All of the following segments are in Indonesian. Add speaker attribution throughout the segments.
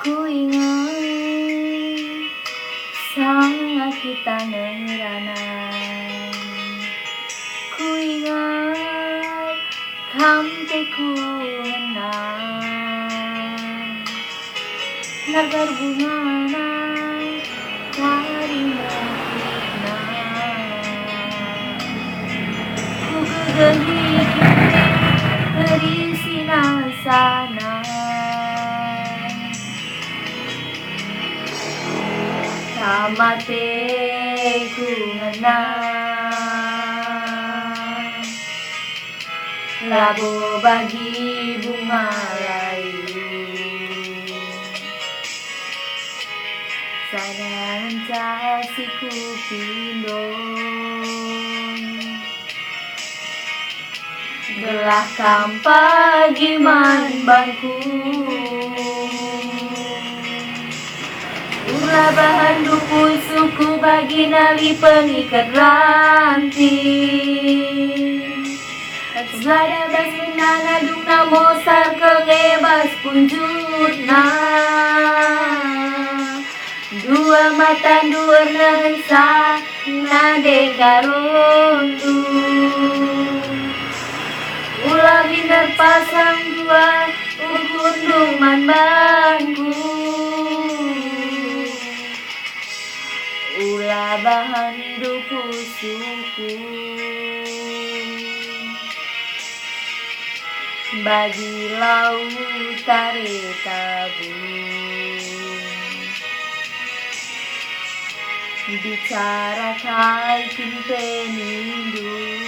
Speaker 1: Ku ingat sangat kita ngerana. Ku ingat kamteku menang nagar bungana dari mekina. Ku gegedih dari sinasana. Kamate ku menang labo bagi bunga layu. Sadang casiku pindong gelah pagi bangku. Ulah bahan duku suku bagi nali pengikat ranting. Selada bas menana dung namo sar kengebas punjutna. Dua mata dua nensa nade garondu. Ulah binar pasang dua ukur duman bangku. Ulah bahan duku suku bagi laut tare tabung. Bicara kaitin penindung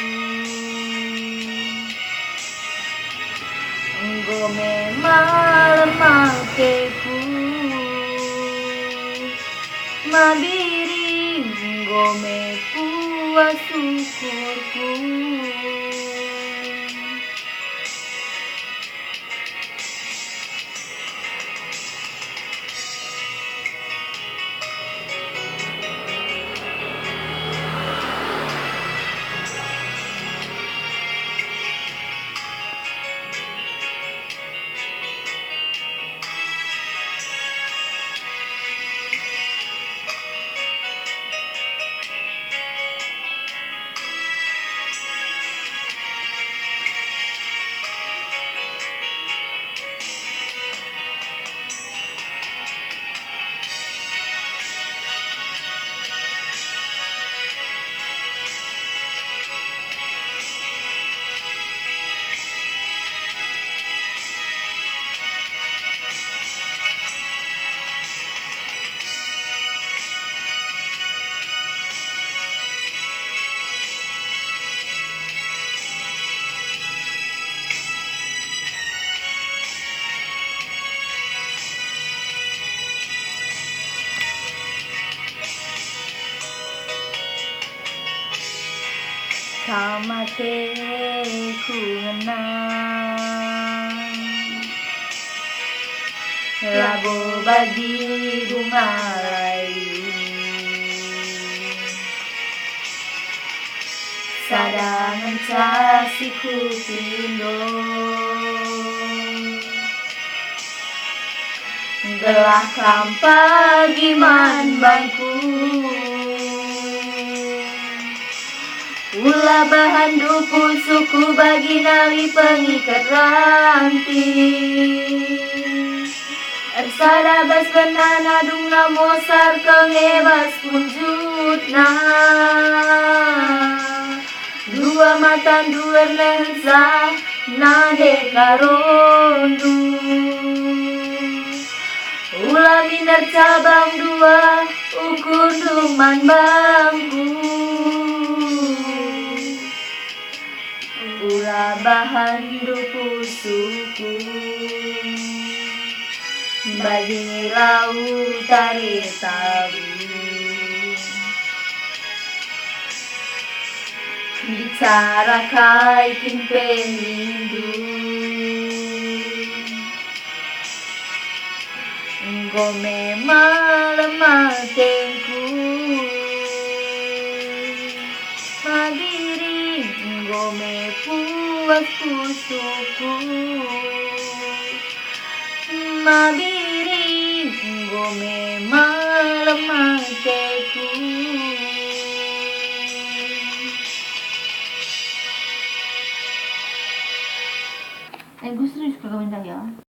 Speaker 1: gome malam makeku mabiri gome puas syukurku. Kamate ku menang labo bagi bunga layu. Sadangan casiku pindong gelah pagi bangku. Ulah bahan duku suku bagi nali pengikat ranting. Ersada bas benana dung namo sar kengebas punjutna. Dua mata dua lensa nade karondu. Ulah minar cabang dua ukur duman bangku. Ulah bahan duku suku bagi laut tare tabung. Bicara kaitin penindung gome malam matengku madiri gome puas suku mabiri Engko memang lemah teku. Gus serius kagak minta ya?